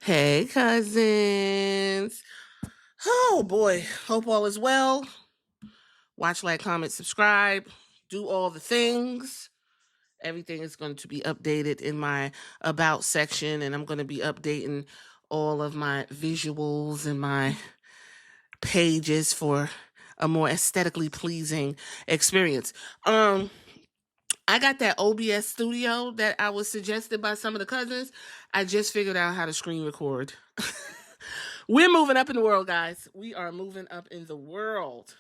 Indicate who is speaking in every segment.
Speaker 1: Hey, cousins. Oh boy. Hope all is well. Watch, like, comment, subscribe. Do all the things. Everything is going to be updated in my About section, and I'm going to be updating all of my visuals and my pages for a more aesthetically pleasing experience. I got that OBS studio that I was suggested by some of the cousins. I just figured out how to screen record. We're moving up in the world, guys. We are moving up in the world.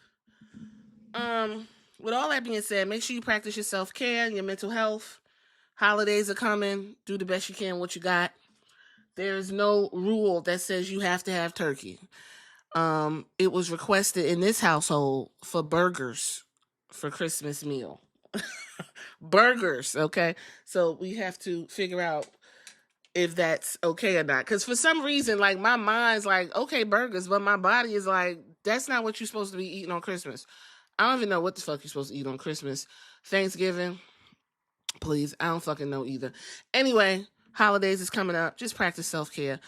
Speaker 1: With all that being said, make sure you practice your self-care and your mental health. Holidays are coming. Do the best you can with what you got. There's no rule that says you have to have turkey. It was requested in this household for burgers for Christmas meal. Burgers, okay? So we have to figure out if that's okay or not. Because for some reason, like, my mind's like, okay, burgers, but my body is like, that's not what you're supposed to be eating on Christmas. I don't even know what the fuck you're supposed to eat on Christmas. Thanksgiving, please. I don't fucking know either. Anyway, holidays is coming up. Just practice self-care.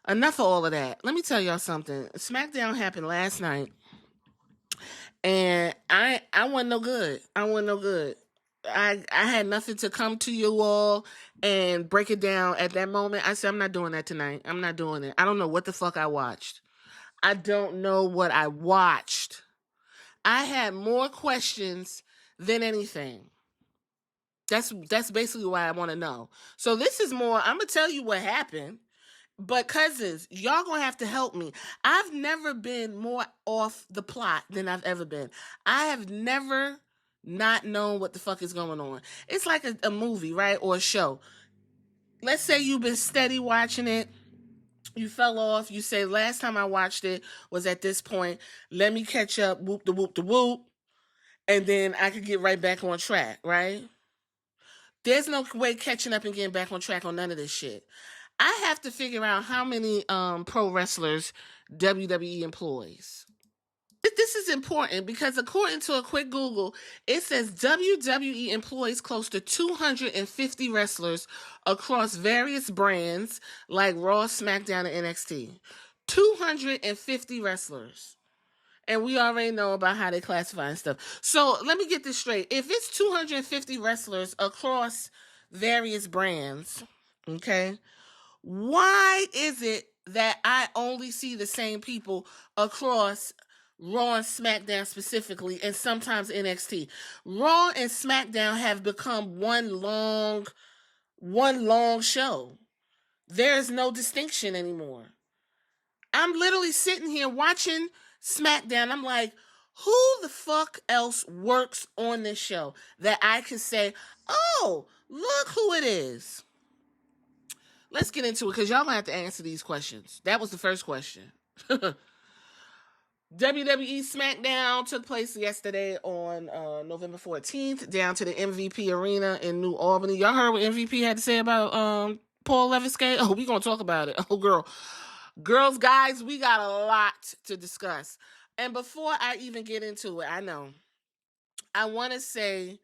Speaker 1: Enough of all of that. Let me tell y'all something. SmackDown happened last night, and I wasn't no good. I had nothing to come to you all and break it down at that moment. I said, I'm not doing that tonight. I'm not doing it. I don't know what the fuck I watched. I don't know what I watched. I had more questions than anything. That's basically why I want to know. So this is more, I'm going to tell you what happened. But cousins, y'all gonna have to help me. I've never been more off the plot than I've ever been. I have never not known what the fuck is going on. It's like a movie, right? Or a show. Let's say you've been steady watching it. You fell off. You say, last time I watched it was at this point. Let me catch up. Whoop the whoop the whoop. And then I could get right back on track, right? There's no way catching up and getting back on track on none of this shit. I have to figure out how many pro wrestlers WWE employs. This is important because according to a quick Google, it says WWE employs close to 250 wrestlers across various brands like Raw, SmackDown, and NXT. 250 wrestlers. And we already know about how they classify and stuff. So let me get this straight. If it's 250 wrestlers across various brands, okay, why is it that I only see the same people across Raw and SmackDown specifically, and sometimes NXT? Raw and SmackDown have become one long show. There's no distinction anymore. I'm literally sitting here watching SmackDown. I'm like, who the fuck else works on this show that I can say, oh, look who it is? Let's get into it because y'all gonna have to answer these questions. That was the first question. WWE SmackDown took place yesterday on November 14th down to the MVP Arena in New Albany. Y'all heard what MVP had to say about Paul Leviskate? Oh, we gonna talk about it. Oh, girls, guys, we got a lot to discuss. And before I even get into it, I want to say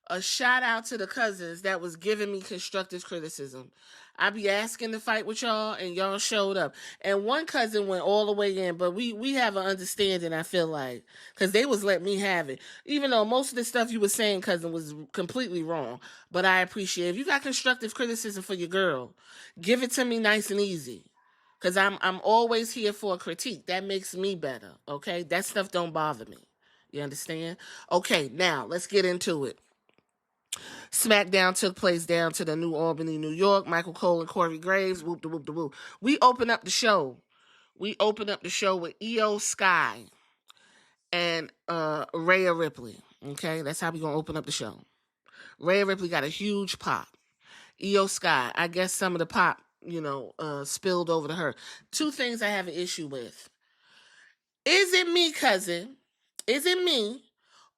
Speaker 1: a shout out to the cousins that was giving me constructive criticism. I be asking to fight with y'all, and y'all showed up. And one cousin went all the way in, but we have an understanding, I feel like, because they was letting me have it. Even though most of the stuff you were saying, cousin, was completely wrong. But I appreciate it. If you got constructive criticism for your girl, give it to me nice and easy. Because I'm always here for a critique. That makes me better, okay? That stuff don't bother me. You understand? Okay, now, let's get into it. SmackDown took place down to the New Albany, New York. Michael Cole and Corey Graves. Whoop, whoop, whoop. We open up the show. We open up the show with Io Sky and Rhea Ripley. Okay, that's how we gonna open up the show. Rhea Ripley got a huge pop. Io Sky, I guess some of the pop, spilled over to her. Two things I have an issue with. Is it me, cousin? Is it me?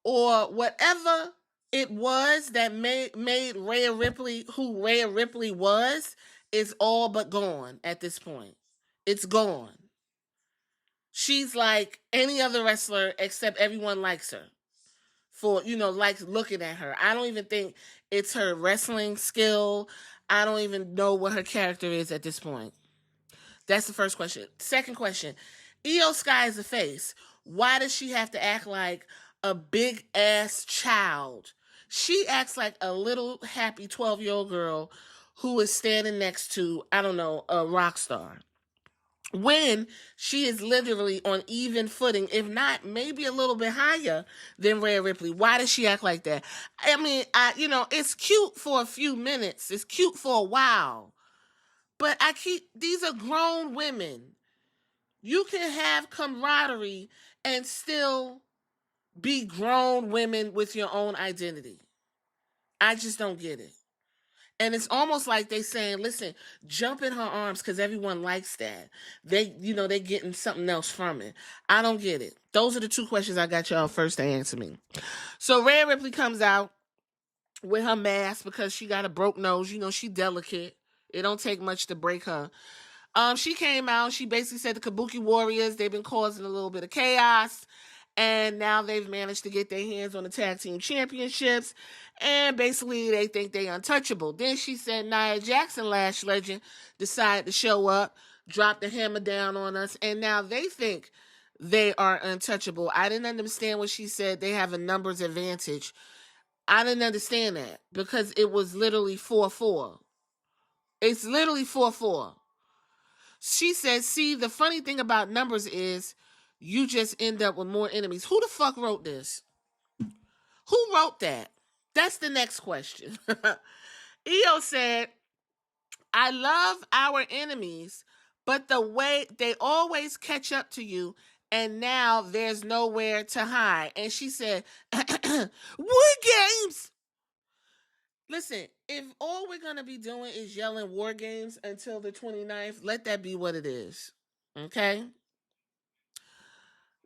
Speaker 1: Or whatever it was that made Rhea Ripley who Rhea Ripley was is all but gone at this point. It's gone. She's like any other wrestler except everyone likes her. For, likes looking at her. I don't even think it's her wrestling skill. I don't even know what her character is at this point. That's the first question. Second question, Io Sky is a face. Why does she have to act like a big ass child? She acts like a little happy 12-year-old girl who is standing next to, I don't know, a rock star. When she is literally on even footing, if not maybe a little bit higher than Rhea Ripley. Why does she act like that? I mean, it's cute for a few minutes. It's cute for a while. But these are grown women. You can have camaraderie and still be grown women with your own identity. I just don't get it. And it's almost like they saying, listen, jump in her arms because everyone likes that. They're getting something else from it. I don't get it. Those are the two questions I got y'all first to answer me. So Rhea Ripley comes out with her mask because she got a broke nose. She delicate. It don't take much to break her. She came out. She basically said the Kabuki Warriors, they've been causing a little bit of chaos. And now they've managed to get their hands on the tag team championships. And basically, they think they're untouchable. Then she said Nia Jackson, Lash Legend, decided to show up, drop the hammer down on us. And now they think they are untouchable. I didn't understand what she said. They have a numbers advantage. I didn't understand that because it was literally 4-4. It's literally 4-4. She said, see, the funny thing about numbers is you just end up with more enemies. Who the fuck wrote this? Who wrote that? That's the next question. Io said, I love our enemies, but the way they always catch up to you, and now there's nowhere to hide. And she said, War Games! Listen, if all we're going to be doing is yelling War Games until the 29th, let that be what it is. Okay?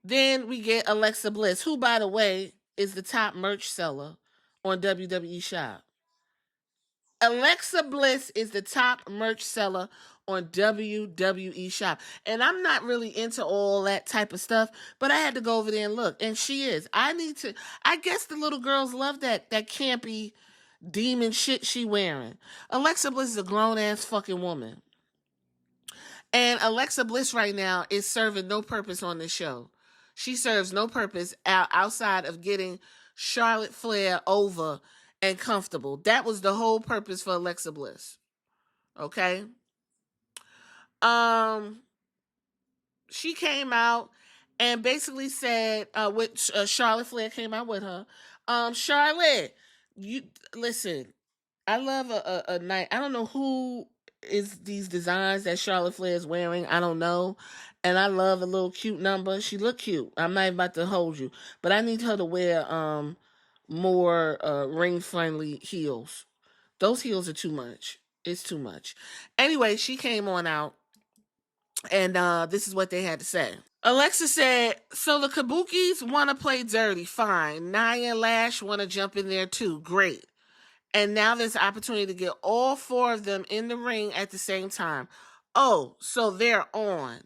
Speaker 1: Then we get Alexa Bliss, who, by the way, is the top merch seller on WWE Shop. Alexa Bliss is the top merch seller on WWE Shop. And I'm not really into all that type of stuff, but I had to go over there and look. And she is. I guess the little girls love that campy demon shit she wearing. Alexa Bliss is a grown-ass fucking woman. And Alexa Bliss right now is serving no purpose on this show. She serves no purpose outside of getting Charlotte Flair over and comfortable. That was the whole purpose for Alexa Bliss. Okay? She came out and basically said, Charlotte Flair came out with her. Charlotte, you listen, I love a night. I don't know who is these designs that Charlotte Flair is wearing. I don't know. And I love a little cute number. She look cute. I'm not even about to hold you. But I need her to wear more ring-friendly heels. Those heels are too much. It's too much. Anyway, she came on out. And this is what they had to say. Alexa said, so the Kabukis want to play dirty. Fine. Nia and Lash want to jump in there too. Great. And now there's an opportunity to get all four of them in the ring at the same time. Oh, so they're on.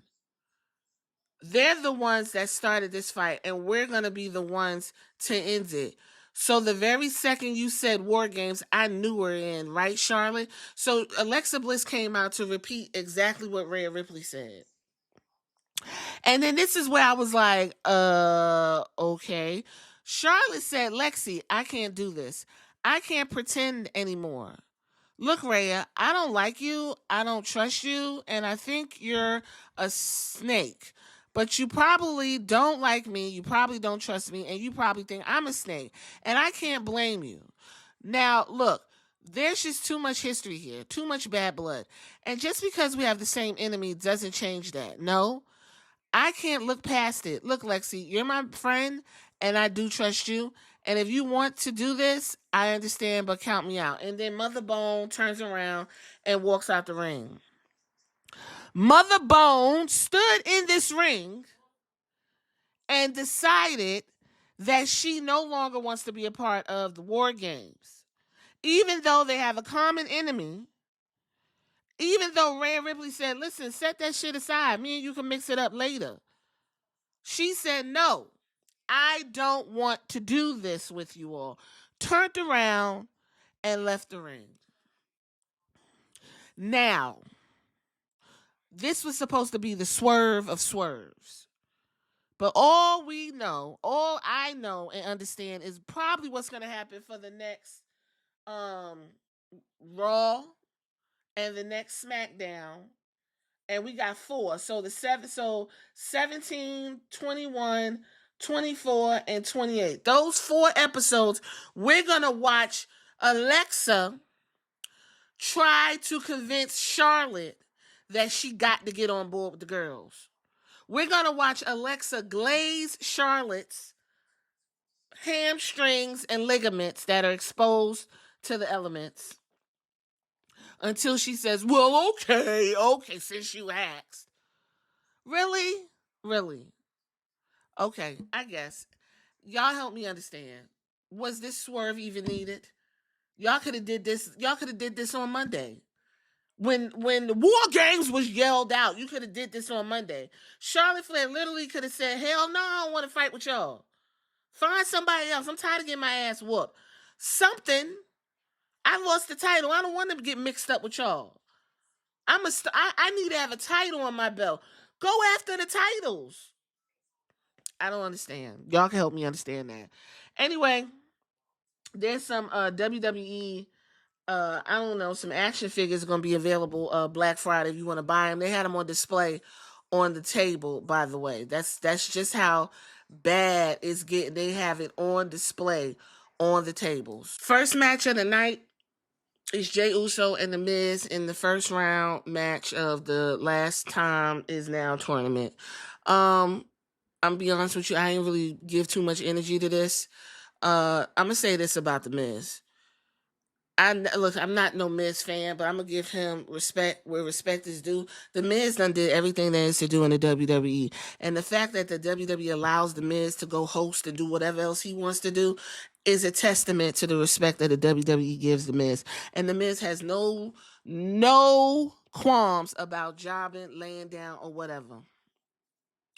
Speaker 1: They're the ones that started this fight, and we're going to be the ones to end it. So the very second you said War Games, I knew we're in, right, Charlotte? So Alexa Bliss came out to repeat exactly what Rhea Ripley said. And then this is where I was like, okay. Charlotte said, Lexi, I can't do this. I can't pretend anymore. Look, Rhea, I don't like you, I don't trust you, and I think you're a snake. But you probably don't like me, you probably don't trust me, and you probably think I'm a snake. And I can't blame you. Now, look, there's just too much history here, too much bad blood. And just because we have the same enemy doesn't change that. No, I can't look past it. Look, Lexi, you're my friend, and I do trust you. And if you want to do this, I understand, but count me out. And then Mother Bone turns around and walks out the ring. Mother Bone stood in this ring and decided that she no longer wants to be a part of the War Games. Even though they have a common enemy, even though Rhea Ripley said, listen, set that shit aside. Me and you can mix it up later. She said, no, I don't want to do this with you all. Turned around and left the ring. Now, this was supposed to be the swerve of swerves. But all I know and understand is probably what's going to happen for the next Raw and the next SmackDown. And we got 4. So 17, 21, 24, and 28. Those 4 episodes, we're going to watch Alexa try to convince Charlotte that she got to get on board with the girls. We're going to watch Alexa glaze Charlotte's hamstrings and ligaments that are exposed to the elements until she says, well, okay, since you asked. Really? Okay, I guess. Y'all help me understand. Was this swerve even needed? Y'all could have did this on Monday. When the War Games was yelled out, you could have did this on Monday. Charlotte Flair literally could have said, hell no, I don't want to fight with y'all. Find somebody else. I'm tired of getting my ass whooped. Something. I lost the title. I don't want to get mixed up with y'all. I need to have a title on my belt. Go after the titles. I don't understand. Y'all can help me understand that. Anyway, there's some WWE, I don't know, some action figures are going to be available Black Friday if you want to buy them. They had them on display on the table, by the way. That's just how bad it's getting. They have it on display on the tables. First match of the night is Jey Uso and The Miz in the first round match of the Last Time Is Now tournament. I'm gonna be honest with you, I ain't really give too much energy to this. I'm gonna say this about The Miz. I'm not no Miz fan, but I'm gonna give him respect where respect is due. The Miz done did everything there is to do in the WWE, and the fact that the WWE allows the Miz to go host and do whatever else he wants to do is a testament to the respect that the WWE gives the Miz. And the Miz has no qualms about jobbing, laying down, or whatever.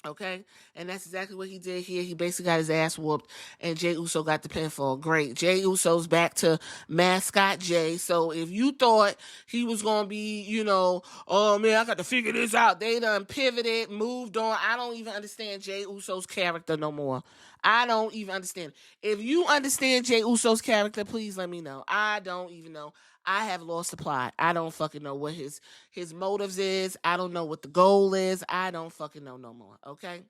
Speaker 1: Okay, and that's exactly what he did here. He basically got his ass whooped, and Jey Uso got the pinfall. Great. Jey Uso's back to mascot Jey. So if you thought he was going to be, oh man, I got to figure this out. They done pivoted, moved on. I don't even understand Jey Uso's character no more. I don't even understand. If you understand Jey Uso's character, please let me know. I don't even know. I have lost the plot. I don't fucking know what his motives is. I don't know what the goal is. I don't fucking know no more, okay?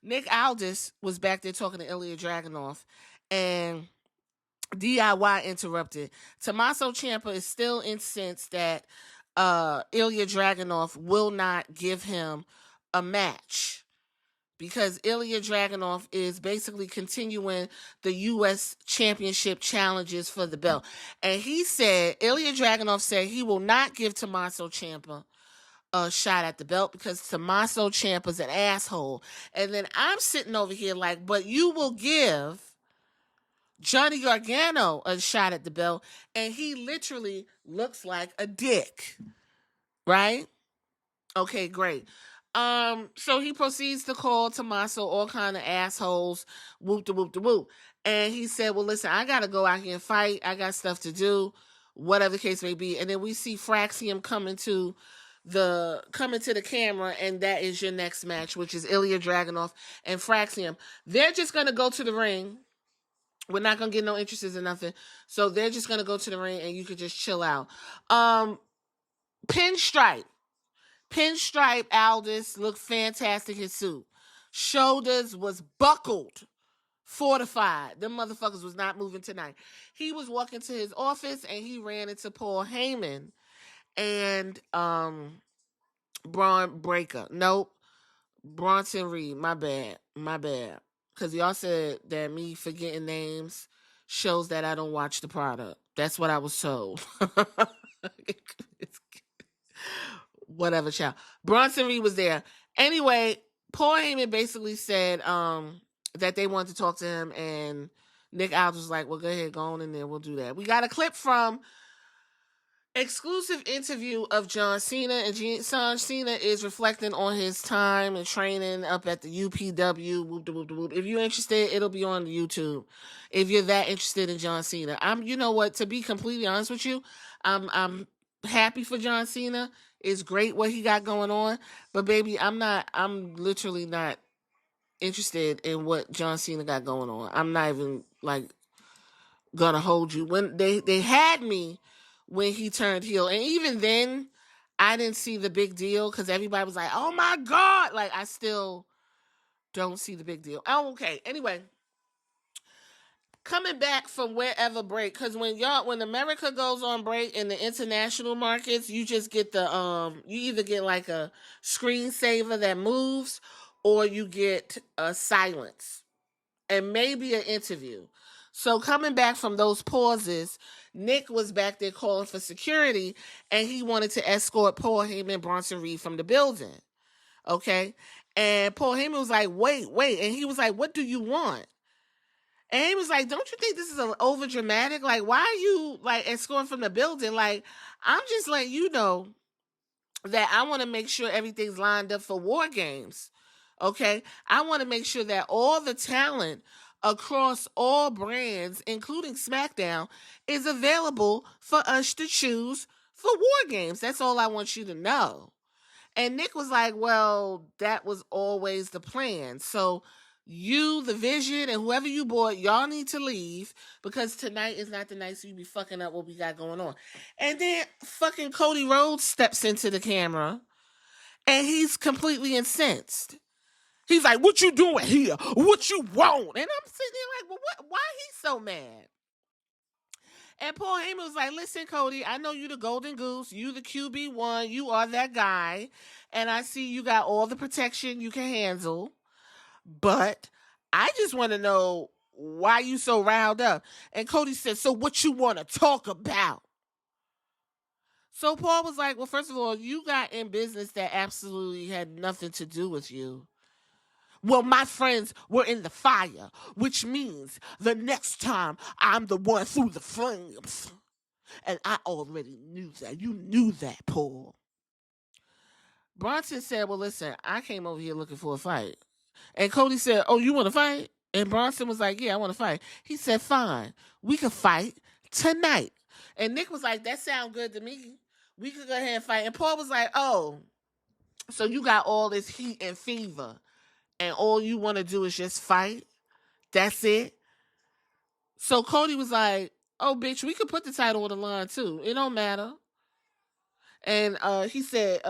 Speaker 1: Nick Aldis was back there talking to Ilya Dragunov, and DIY interrupted. Tommaso Ciampa is still incensed that Ilya Dragunov will not give him a match, because Ilya Dragunov is basically continuing the U.S. Championship challenges for the belt. And Ilya Dragunov said he will not give Tommaso Ciampa a shot at the belt because Tommaso Ciampa's an asshole. And then I'm sitting over here like, but you will give Johnny Gargano a shot at the belt, and he literally looks like a dick. Right? Okay, great. So he proceeds to call Tommaso all kind of assholes, whoop de whoop de whoop. And he said, well, listen, I got to go out here and fight. I got stuff to do, whatever the case may be. And then we see Fraxium coming to the camera, and that is your next match, which is Ilya Dragunov and Fraxium. They're just going to go to the ring. We're not going to get no entrances or nothing. So they're just going to go to the ring, and you could just chill out. Pinstripe Aldis looked fantastic in his suit. Shoulders was buckled, fortified. Them motherfuckers was not moving tonight. He was walking to his office, and he ran into Paul Heyman and Braun Breaker. Nope. Bronson Reed. My bad. Because y'all said that me forgetting names shows that I don't watch the product. That's what I was told. Whatever, child. Bronson Reed was there. Anyway, Paul Heyman basically said that they wanted to talk to him, and Nick Aldis was like, well, go ahead, go on in there, we'll do that. We got a clip from exclusive interview of John Cena, and John Cena is reflecting on his time and training up at the UPW. Whoop, whoop, whoop. If you're interested, it'll be on the YouTube. If you're that interested in John Cena, you know what? To be completely honest with you, I'm happy for John Cena. It's great what he got going on. But baby, I'm literally not interested in what John Cena got going on. I'm not even like gonna hold you. When they had me when he turned heel, and even then I didn't see the big deal because everybody was like, oh my God. Like, I still don't see the big deal. Oh, okay. Anyway, coming back from wherever break, because when America goes on break in the international markets, you just get you either get like a screensaver that moves, or you get a silence and maybe an interview. So coming back from those pauses, Nick was back there calling for security, and he wanted to escort Paul Heyman and Bronson Reed from the building. Okay? And Paul Heyman was like, wait. And he was like, what do you want? And he was like, don't you think this is over dramatic? Like, why are you like escorting from the building? Like, I'm just letting you know that I want to make sure everything's lined up for War Games. Okay? I want to make sure that all the talent across all brands, including SmackDown, is available for us to choose for War Games. That's all I want you to know. And Nick was like, well, that was always the plan. So you, the Vision, and whoever you bought, y'all need to leave, because tonight is not the night so you be fucking up what we got going on. And then fucking Cody Rhodes steps into the camera, and he's completely incensed. He's like, what you doing here? What you want? And I'm sitting there like, well, why he so mad? And Paul Heyman was like, listen, Cody, I know you the golden goose. You the QB1. You are that guy. And I see you got all the protection you can handle. But I just want to know why you so riled up. And Cody said, so what you want to talk about? So Paul was like, well, first of all, you got in business that absolutely had nothing to do with you. Well, my friends were in the fire, which means the next time I'm the one through the flames. And I already knew that. You knew that, Paul. Bronson said, well, listen, I came over here looking for a fight. And Cody said, oh, you want to fight? And Bronson was like, yeah, I want to fight. He said, fine, we can fight tonight. And Nick was like, that sounds good to me. We could go ahead and fight. And Paul was like, oh, so you got all this heat and fever, and all you want to do is just fight? That's it? So Cody was like, oh, bitch, we could put the title on the line, too. It don't matter. And he said,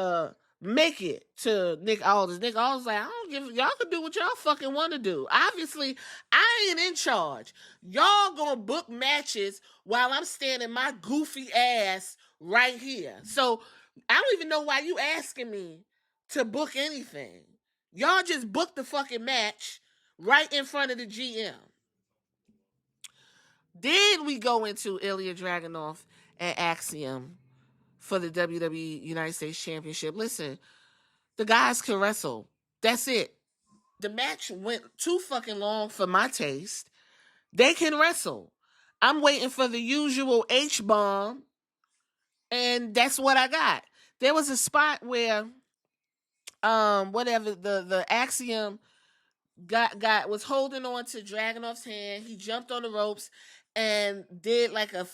Speaker 1: make it to Nick Aldis. Nick Aldis like, I don't give, y'all can do what y'all fucking want to do. Obviously, I ain't in charge. Y'all gonna book matches while I'm standing my goofy ass right here. So I don't even know why you asking me to book anything. Y'all just book the fucking match right in front of the GM. Then we go into Ilya Dragunov and Axiom for the WWE United States Championship. Listen, the guys can wrestle. That's it. The match went too fucking long for my taste. They can wrestle. I'm waiting for the usual H-bomb, and that's what I got. There was a spot where whatever the Axiom was holding on to Dragunov's hand. He jumped on the ropes and did like a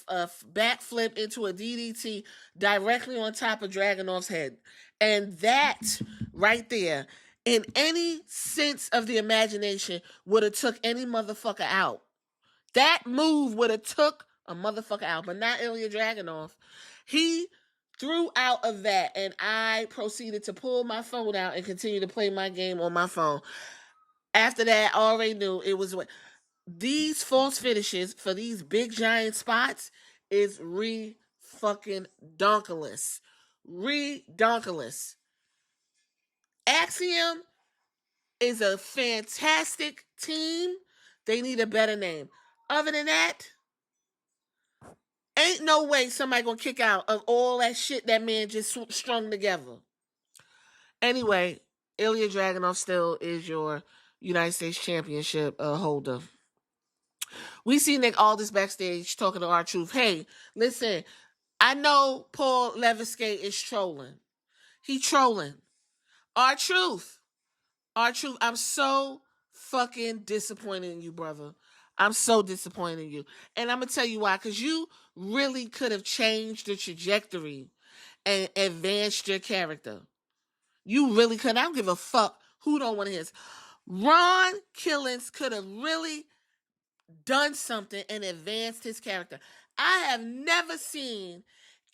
Speaker 1: backflip into a DDT directly on top of Dragunov's head. And that right there, in any sense of the imagination, would have took any motherfucker out. That move would have took a motherfucker out, but not Ilya Dragunov. He threw out of that, and I proceeded to pull my phone out and continue to play my game on my phone. After that, I already knew it was what these false finishes for these big giant spots is re-fucking-donkaless. Redonkulous. Axiom is a fantastic team. They need a better name. Other than that, ain't no way somebody gonna kick out of all that shit that man just strung together. Anyway, Ilya Dragunov still is your United States Championship holder. We see Nick Aldis backstage talking to R-Truth. Hey, listen, I know Paul Levesque is trolling. He trolling. R-Truth, I'm so fucking disappointed in you, brother. I'm so disappointed in you. And I'm going to tell you why. Because you really could have changed the trajectory and advanced your character. You really could. I don't give a fuck who don't want to hear this. Ron Killings could have really done something and advanced his character. I have never seen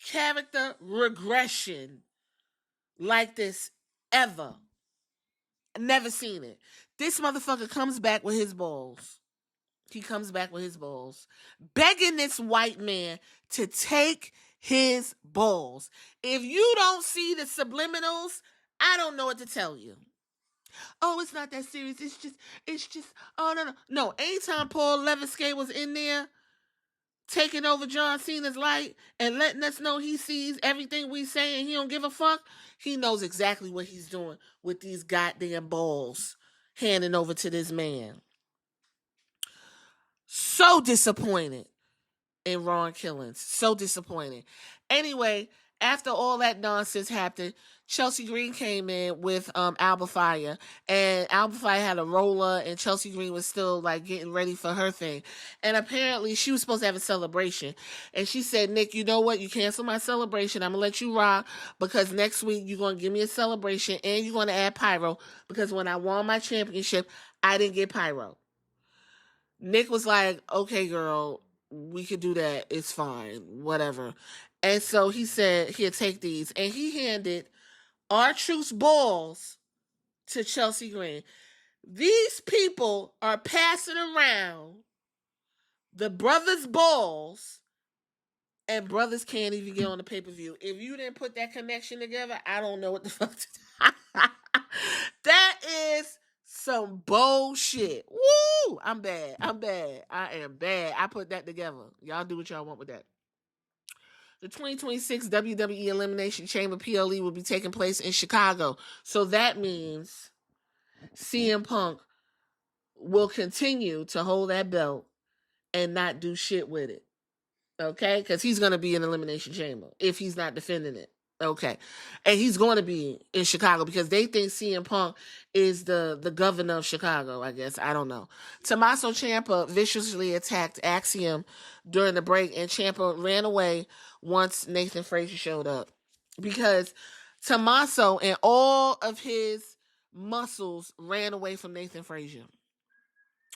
Speaker 1: character regression like this ever. Never seen it. This motherfucker comes back with his balls. He comes back with his balls, begging this white man to take his balls. If you don't see the subliminals, I don't know what to tell you. Oh, it's not that serious. It's just, oh, no. No, anytime Paul Leviskay was in there taking over John Cena's light and letting us know he sees everything we say and he don't give a fuck, he knows exactly what he's doing with these goddamn balls handing over to this man. So disappointed in Ron Killings. So disappointed. Anyway, after all that nonsense happened, Chelsea Green came in with Alba Fyre, and Alba Fyre had a roller, and Chelsea Green was still like getting ready for her thing. And apparently she was supposed to have a celebration. And she said, Nick, you know what? You cancel my celebration. I'm going to let you rock because next week you're going to give me a celebration and you're going to add pyro because when I won my championship, I didn't get pyro. Nick was like, okay, girl, we could do that. It's fine. Whatever. And so he said, here, take these. And he handed R-Truth's balls to Chelsea Green. These people are passing around the brothers' balls, and brothers can't even get on the pay-per-view. If you didn't put that connection together, I don't know what the fuck to do. That is some bullshit. Woo! I'm bad. I am bad. I put that together. Y'all do what y'all want with that. The 2026 WWE Elimination Chamber PLE will be taking place in Chicago. So that means CM Punk will continue to hold that belt and not do shit with it. Okay? Because he's going to be in Elimination Chamber if he's not defending it. Okay. And he's going to be in Chicago because they think CM Punk is the governor of Chicago, I guess. I don't know. Tommaso Ciampa viciously attacked Axiom during the break, and Ciampa ran away once Nathan Frazier showed up. Because Tommaso and all of his muscles ran away from Nathan Frazier.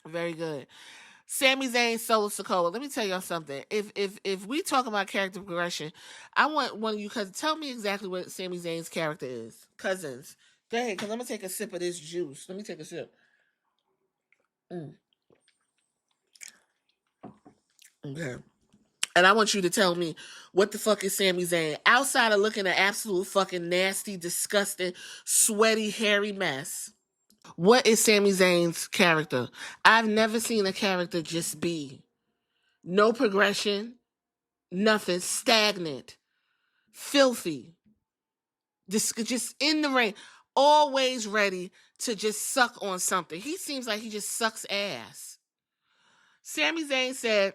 Speaker 1: Very good. Sami Zayn, Solo Sikoa. Let me tell y'all something. If we talk about character progression, I want one of you cousins. Tell me exactly what Sami Zayn's character is. Cousins. Go ahead, because I'm going to take a sip of this juice. Let me take a sip. Okay. And I want you to tell me what the fuck is Sami Zayn. Outside of looking an absolute fucking nasty, disgusting, sweaty, hairy mess. What is Sami Zayn's character? I've never seen a character just be. No progression. Nothing. Stagnant. Filthy. Just in the ring. Always ready to just suck on something. He seems like he just sucks ass. Sami Zayn said,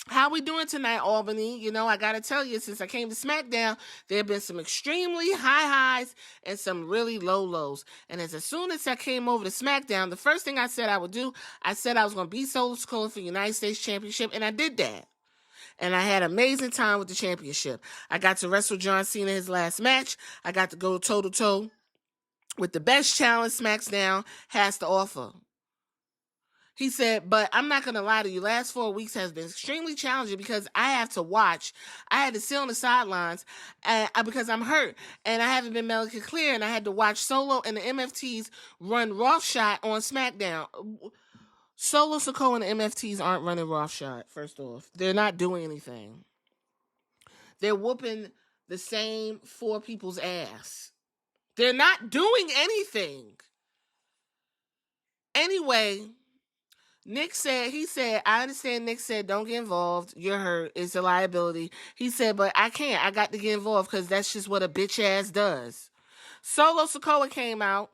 Speaker 1: how we doing tonight, Albany? You know, I gotta tell you, since I came to SmackDown, there have been some extremely high highs and some really low lows. And as soon as I came over to SmackDown, the first thing I said I would do, I said I was going to beat Solo Sikoa for the United States Championship, and I did that. And I had an amazing time with the championship. I got to wrestle John Cena his last match. I got to go toe-to-toe with the best challenge SmackDown has to offer. He said, but I'm not going to lie to you. Last 4 weeks has been extremely challenging because I have to watch. I had to sit on the sidelines because I'm hurt. And I haven't been medically clear. And I had to watch Solo and the MFTs run roughshod on SmackDown. Solo Sikoa and the MFTs aren't running roughshod, first off. They're not doing anything. They're whooping the same 4 people's ass. They're not doing anything. Anyway, I understand Nick said, don't get involved. You're hurt. It's a liability. He said, but I can't. I got to get involved because that's just what a bitch ass does. Solo Sikoa came out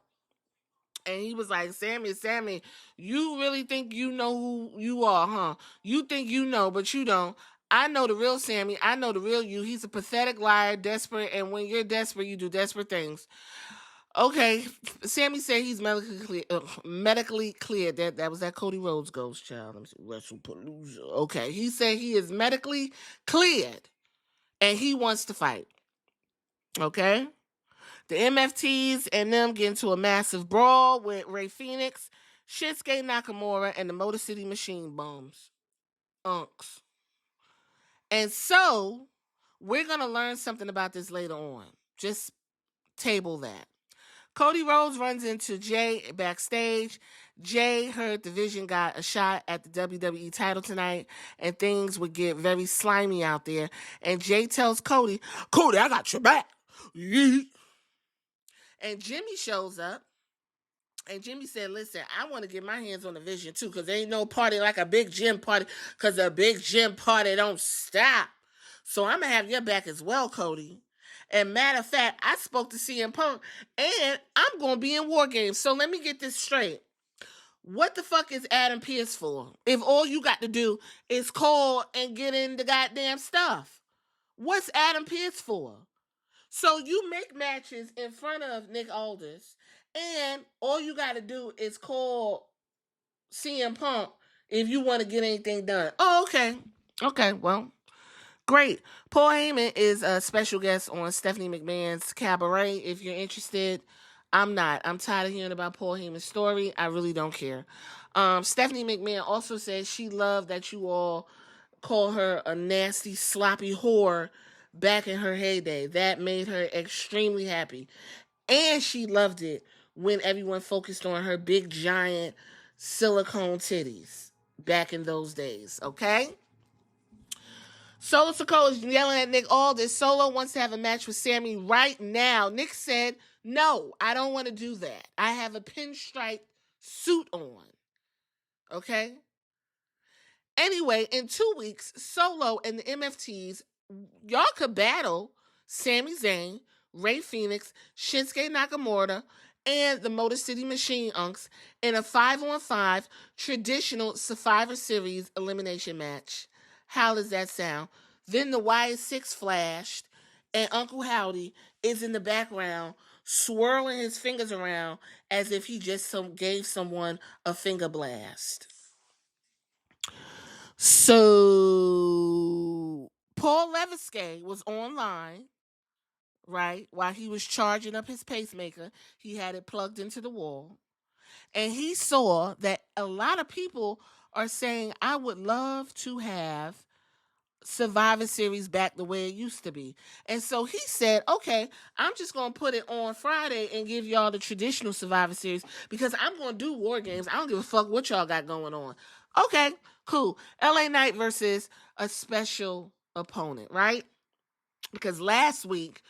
Speaker 1: and he was like, Sammy, you really think you know who you are, huh? You think you know, but you don't. I know the real Sammy. I know the real you. He's a pathetic liar, desperate, and when you're desperate, you do desperate things. Okay, Sammy said he's medically cleared. That was that Cody Rhodes ghost child. Let me see, WrestlePalooza. Okay, he said he is medically cleared, and he wants to fight. Okay? The MFTs and them get into a massive brawl with Ray Phoenix, Shinsuke Nakamura, and the Motor City Machine Bums. Unks. And so, we're going to learn something about this later on. Just table that. Cody Rhodes runs into Jay backstage. Jay heard the Vision got a shot at the WWE title tonight, and things would get very slimy out there. And Jay tells Cody, I got your back. Yeet. And Jimmy shows up. And Jimmy said, listen, I want to get my hands on the Vision too, because there ain't no party like a big gym party, because a big gym party don't stop. So I'm going to have your back as well, Cody. And matter of fact, I spoke to CM Punk, and I'm going to be in War Games. So let me get this straight. What the fuck is Adam Pearce for? If all you got to do is call and get in the goddamn stuff. What's Adam Pearce for? So you make matches in front of Nick Aldis, and all you got to do is call CM Punk if you want to get anything done. Oh, okay. Okay, well, great. Paul Heyman is a special guest on Stephanie McMahon's Cabaret. If you're interested, I'm not. I'm tired of hearing about Paul Heyman's story. I really don't care. Stephanie McMahon also said she loved that you all call her a nasty, sloppy whore back in her heyday. That made her extremely happy. And she loved it when everyone focused on her big, giant silicone titties back in those days. Okay? Solo Sikoa is yelling at Nick Aldis. Solo wants to have a match with Sammy right now. Nick said, no, I don't want to do that. I have a pinstripe suit on. Okay? Anyway, in 2 weeks, Solo and the MFTs, y'all could battle Sami Zayn, Ray Phoenix, Shinsuke Nakamura, and the Motor City Machine Unks in a 5-on-5 traditional Survivor Series elimination match. How does that sound? Then the Y6 flashed, and Uncle Howdy is in the background swirling his fingers around as if he just gave someone a finger blast. So, Paul Levesque was online, right, while he was charging up his pacemaker. He had it plugged into the wall. And he saw that a lot of people are saying, I would love to have Survivor Series back the way it used to be. And so he said, okay, I'm just going to put it on Friday and give y'all the traditional Survivor Series because I'm going to do War Games. I don't give a fuck what y'all got going on. Okay, cool. LA Knight versus a special opponent, right? Because last week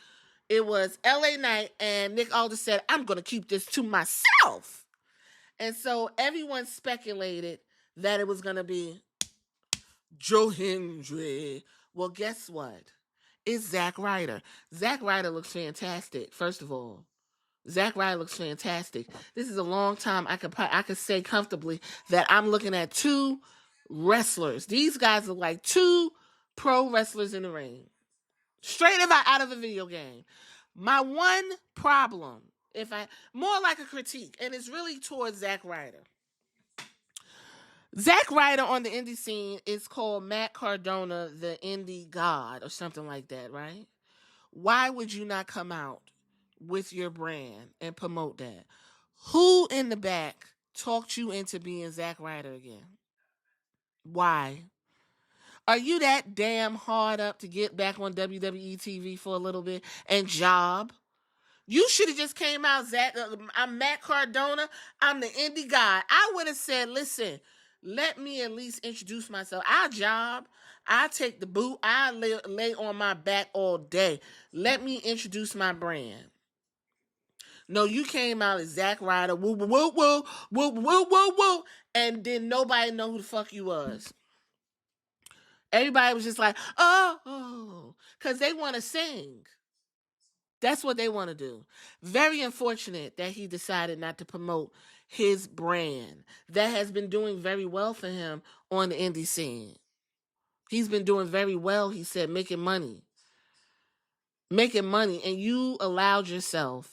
Speaker 1: it was LA Knight and Nick Aldis said, I'm going to keep this to myself. And so everyone speculated that it was going to be Joe Hendry. Well, guess what? It's Zack Ryder. Zack Ryder looks fantastic, first of all. Zack Ryder looks fantastic. This is a long time I could say comfortably that I'm looking at two wrestlers. These guys are like two pro wrestlers in the ring. Straight out of a video game. My one problem, more like a critique, and it's really towards Zack Ryder. Zack Ryder on the indie scene is called Matt Cardona, the indie god, or something like that, right? Why would you not come out with your brand and promote that? Who in the back talked you into being Zack Ryder again? Why? Are you that damn hard up to get back on WWE TV for a little bit and job? You should have just came out, Zack. I'm Matt Cardona. I'm the indie guy. I would have said, listen, let me at least introduce myself. I'll job. I take the boot. I lay on my back all day. Let me introduce my brand. No, you came out as Zack Ryder, woo, woo, woo, woo, woo, woo, woo, woo, and then nobody know who the fuck you was. Everybody was just like, oh, because they want to sing. That's what they want to do. Very unfortunate that he decided not to promote his brand. That has been doing very well for him on the indie scene. He's been doing very well, he said, making money. Making money, and you allowed yourself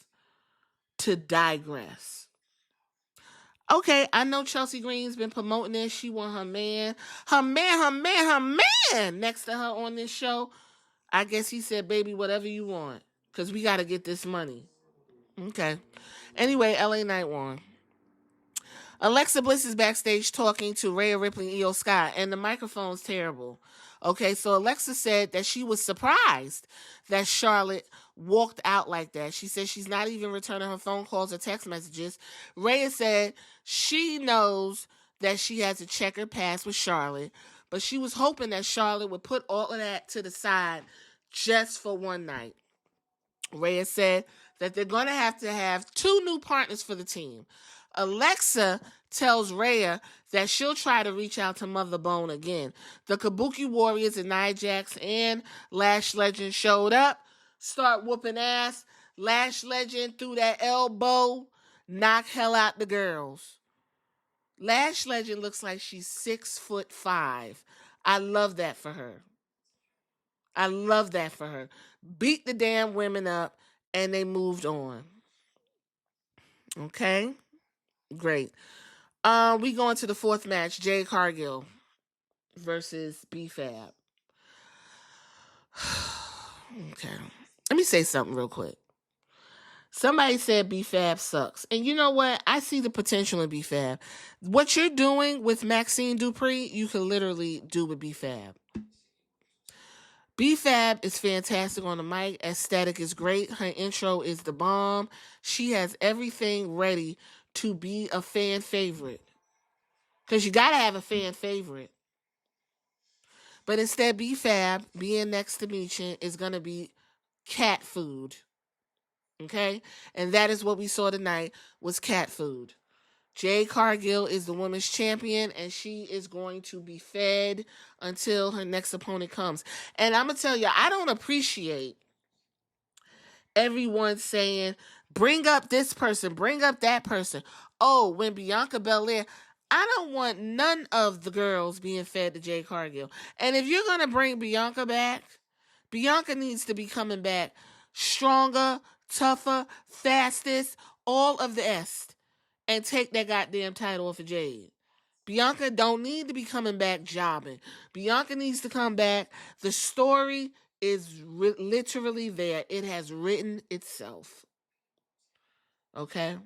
Speaker 1: to digress. Okay, I know Chelsea Green's been promoting this. She want her man next to her on this show. I guess he said, baby, whatever you want. because we got to get this money. Okay. Anyway, LA Knight won. Alexa Bliss is backstage talking to Rhea Ripley and Io Sky, and the microphone's terrible. Okay, so Alexa said that she was surprised that Charlotte walked out like that. She said she's not even returning her phone calls or text messages. Rhea said she knows that she has a checkered past with Charlotte, but she was hoping that Charlotte would put all of that to the side just for one night. Rhea said that they're going to have 2 new partners for the team. Alexa tells Rhea that she'll try to reach out to Mother Bone again. The Kabuki Warriors and Nia Jax and Lash Legend showed up, start whooping ass. Lash Legend threw that elbow, knock hell out the girls. Lash Legend looks like she's 6'5". I love that for her. Beat the damn women up, and they moved on. Okay? Great. We go into the 4th match, Jade Cargill versus B-Fab. Okay. Let me say something real quick. Somebody said B-Fab sucks. And you know what? I see the potential in B-Fab. What you're doing with Maxine Dupree, you can literally do with B-Fab. B-Fab is fantastic on the mic. Aesthetic is great. Her intro is the bomb. She has everything ready to be a fan favorite. Because you got to have a fan favorite. But instead, B-Fab being next to Michin is going to be cat food. Okay? And that is what we saw tonight was cat food. Jade Cargill is the women's champion, and she is going to be fed until her next opponent comes. And I'm going to tell you, I don't appreciate everyone saying, bring up this person, bring up that person. Oh, when Bianca Belair, I don't want none of the girls being fed to Jade Cargill. And if you're going to bring Bianca back, Bianca needs to be coming back stronger, tougher, fastest, all of the S. And take that goddamn title off of Jade. Bianca don't need to be coming back jobbing. Bianca needs to come back. The story is literally there. It has written itself. Okay?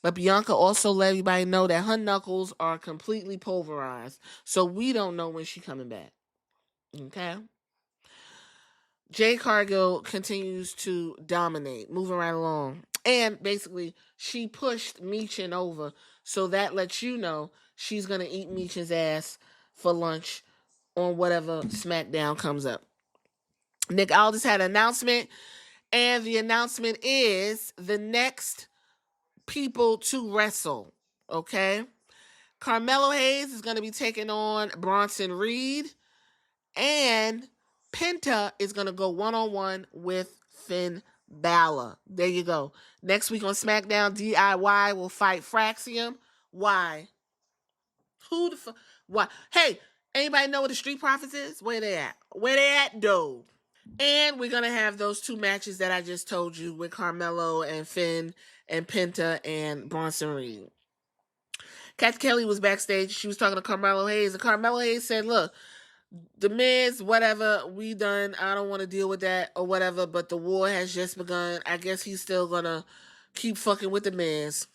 Speaker 1: But Bianca also let everybody know that her knuckles are completely pulverized. So we don't know when she's coming back. Okay? Jade Cargill continues to dominate, moving right along. And basically, she pushed Michin over, so that lets you know she's going to eat Michin's ass for lunch on whatever SmackDown comes up. Nick Aldis had an announcement, and the announcement is the next people to wrestle, okay? Carmelo Hayes is going to be taking on Bronson Reed, and Penta is going to go one-on-one with Finn Balor. There you go. Next week on SmackDown, DIY will fight Fraxium. Why? Who the fuck? Why? Hey, anybody know what the Street Profits is? Where they at? Where they at, though? And we're going to have those 2 matches that I just told you with Carmelo and Finn and Penta and Bronson Reed. Kat Kelly was backstage. She was talking to Carmelo Hayes, and Carmelo Hayes said, look, The Miz, whatever, we done. I don't want to deal with that or whatever, but the war has just begun. I guess he's still going to keep fucking with The Miz.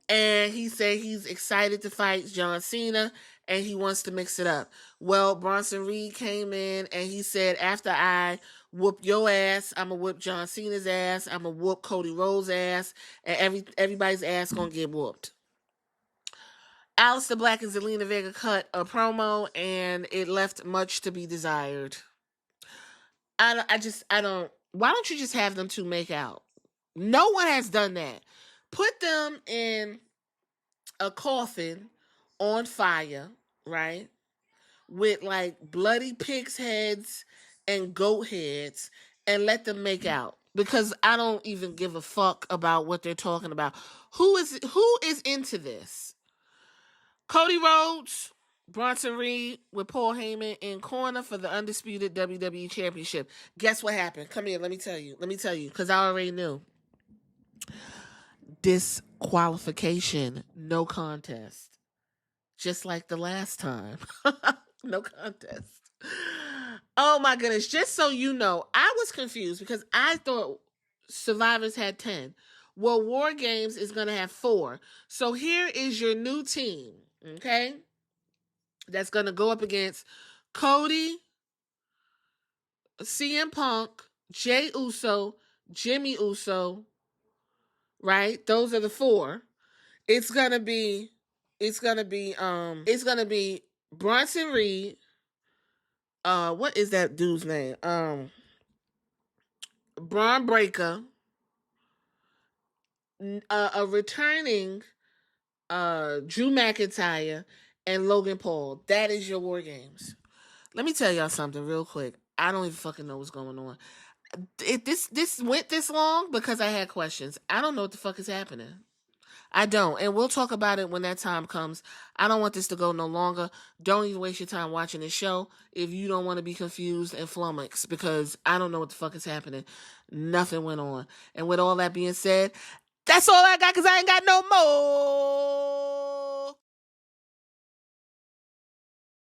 Speaker 1: And he said he's excited to fight John Cena, and he wants to mix it up. Well, Bronson Reed came in, and he said, after I whoop your ass, I'm going to whoop John Cena's ass, I'm going to whoop Cody Rhodes' ass, and everybody's ass going to get whooped. Aleister Black and Zelina Vega cut a promo, and it left much to be desired. I don't. Why don't you just have them 2 make out? No one has done that. Put them in a coffin on fire, right? With like bloody pig's heads and goat heads, and let them make out. Because I don't even give a fuck about what they're talking about. Who is into this? Cody Rhodes, Bronson Reed with Paul Heyman in corner for the undisputed WWE Championship. Guess what happened? Come here, let me tell you, because I already knew. Disqualification, no contest. Just like the last time. No contest. Oh my goodness. Just so you know, I was confused because I thought Survivors had 10. Well, War Games is going to have 4. So here is your new team, okay? That's going to go up against Cody, CM Punk, Jay Uso, Jimmy Uso, right? Those are the 4. It's going to be Bronson Reed. What is that dude's name? Braun Breaker, a returning Drew McIntyre, and Logan Paul. That is your War Games. Let me tell y'all something real quick. I don't even fucking know what's going on. This went this long because I had questions. I don't know what the fuck is happening. I don't. And we'll talk about it when that time comes. I don't want this to go no longer. Don't even waste your time watching this show if you don't want to be confused and flummoxed, because I don't know what the fuck is happening. Nothing went on. And with all that being said, that's all I got because I ain't got no more.